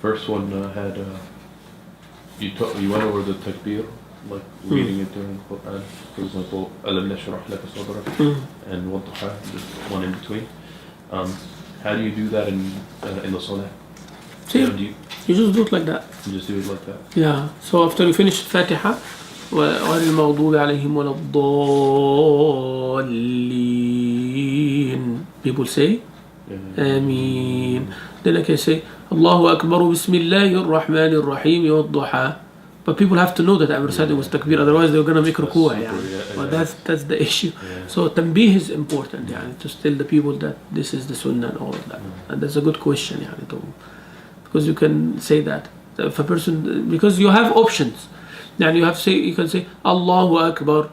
first one had you went over the takbir, like reading it during the Quran. For example, Alam nashrah laka sadrak and Wadduha, this one in between. How do you do that in the salah? See, you just do it like that. You just do it like that. Yeah. So after you finish Fatiha, وَغَيْرِ الْمَغْضُوبِ عَلَيْهِمْ وَلَا الضَّالِّينَ. People say, Ameen. Then I can say, Allahu Akbar, Bismillahir Rahmanir Rahim, Wadduha. But people have to know that I'm reciting with takbir, otherwise they're going to make ruku'ah. But that's the issue. So tanbih is important, to tell the people that this is the sunnah and all of that. And that's a good question, because you can say that. If a person, because you have options. You can say Allahu Akbar,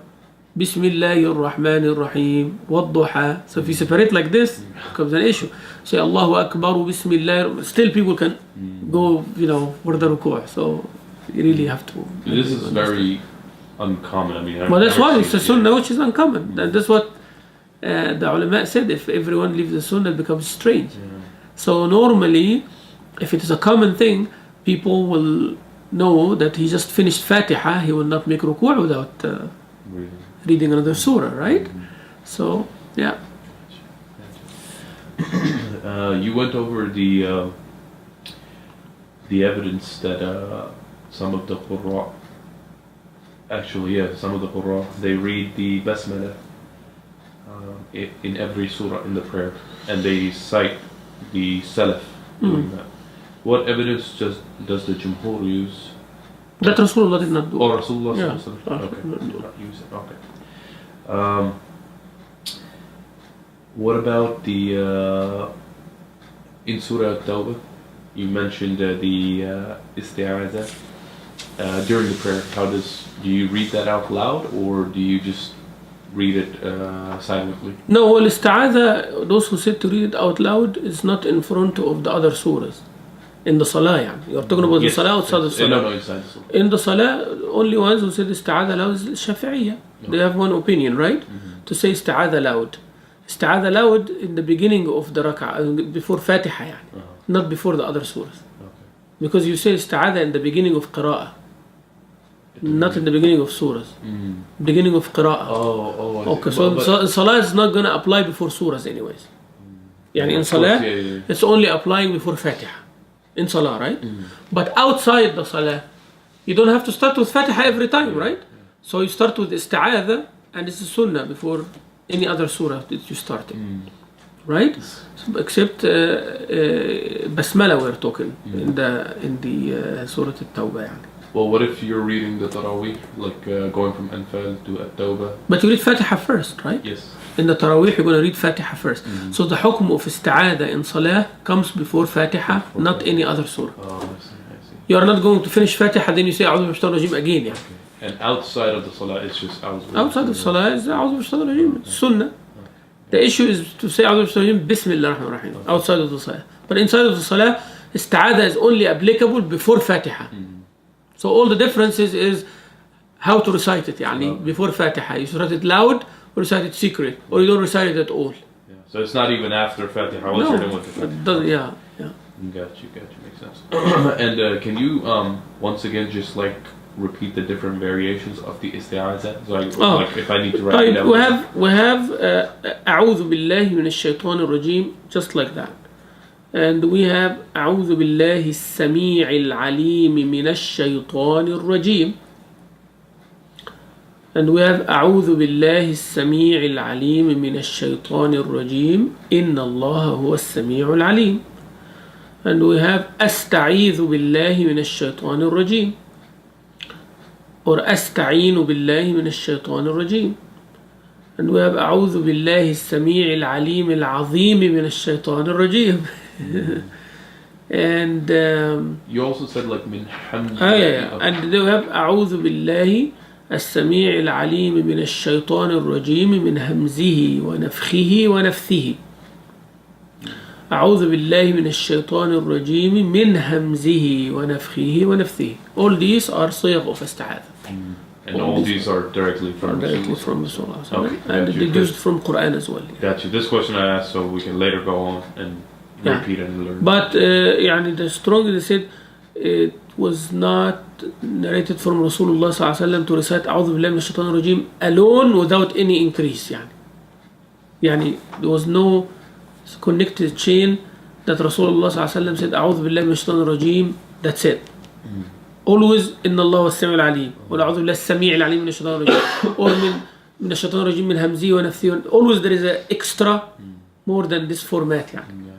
Bismillahir Rahmanir Rahim, Wadduha. So if you separate like this, it becomes an issue. Say Allahu Akbar, Bismillah. Still people can go, for the ruku'ah. So you really have to. This is very uncommon. I mean, well, that's why it's a sunnah which is uncommon. And that's what the ulama said. If everyone leaves the sunnah, it becomes strange. So normally, if it is a common thing, people will know that he just finished Fatiha. He will not make ruku' without reading another surah, right? So, yeah. You went over the evidence that some of the Qur'an, some of the Qur'an, they read the Basmala in every surah in the prayer, and they cite the Salaf doing that. What evidence does the Jumhur use? That Rasulullah did not do. Or Rasulullah okay, did not use it. Okay. What about the in Surah At-Tawbah? You mentioned the isti'aza during the prayer. Do you read that out loud, or do you just read it silently? No, well, isti'aza, those who said to read it out loud, is not in front of the other surahs. In the salah, you're talking about the salah outside the salah. No, inside the salah. In the salah, only ones who said isti'aza loud is Shafi'iyya. They have one opinion, right? To say isti'aza loud. Isti'aza loud in the beginning of the rak'ah, before Fatiha, not before the other surahs. Because you say isti'aza in the beginning of Qira'at, not in the beginning of surahs. Beginning of Qira'at. Okay, so salah is not going to apply before surahs anyways. In salah, it's only applying before Fatiha. In salah, right? But outside the salah, you don't have to start with Fatiha every time, right? So you start with isti'adha, and it's a sunnah before any other surah that you started, right? Except basmala we're talking in the surah At-Tawbah. Well, what if you're reading the Taraweeh, like going from Anfal to At-Tawbah? But you read Fatiha first, right? Yes. In the Taraweeh, you're going to read Fatiha first. So the hukm of isti'adha in salah comes before Fatiha, not any other surah. Oh, I see. You are not going to finish Fatiha, then you say A'udhu Bishaitanir Rajeem again. Okay. And outside of the salah, it's just A'udhu. Outside of salah is A'udhu Bishaitanir Rajeem. It's sunnah. The issue is to say A'udhu Bishaitanir Rajeem, Bismillah Rahman Rahim, outside of the salah. But inside of the salah, isti'adha is only applicable before Fatiha. So all the differences is how to recite it. Before Fatiha, you recite it loud or recite it secret, or you don't recite it at all. So it's not even after Fatiha. Once you're done with the Fatiha. Yeah. Got you. Makes sense. And can you once again just repeat the different variations of the isti'aza? So if I need to write it down. We have A'udhu billahi minash shaitanir rajeem, just like that. And we have A'udhu billahi as-sami'il alim minash shaitanir rajeem. And we have A'udhu billahi as-sami'il alim minash shaitanir rajeem. Inna Allah huwa as-sami'ul alim. And we have Asta'idhu billahi minash shaitanir rajeem. Or Asta'inu billahi minash shaitanir rajeem. And we have A'udhu billahi as-sami'il alim al-azim minash shaitanir rajeem. And you also said min hamdi. And they have A'udhu billahi as-sami'il alim minash shaitanir rajeem min hamzihi wa nafthihi wa nafthihi. أعوذ بالله من الشيطان الرجيم من همزه ونفخه ونفثه. All these are صيغ of استعاذة. And all these are directly from Rasulullah. And they used from Quran as well. Got you. This question I asked so we can later go on and Yeah. repeat and learn. But يعني the strongest they said it was not narrated from Rasulullah صلى الله عليه وسلم to recite أعوذ بالله من الشيطان الرجيم alone without any increase يعني there was no connected chain that Rasulullah صلى الله عليه وسلم said أعوذ بالله من الشيطان الرجيم, that's it. Always إن الله هو السميع العليم ولا أعوذ بالله السميع العليم من الشيطان الرجيم or من الشيطان الرجيم من همزه ونفثه. Always there is an extra more than this format يعني.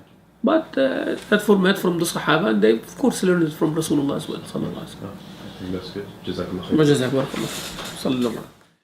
But that format from the Sahaba, and they of course learned it from Rasulullah as well. صلى الله عليه وسلم. I think that's good. جزاك الله خير. ما جزاك بارك الله. صلى الله عليه وسلم.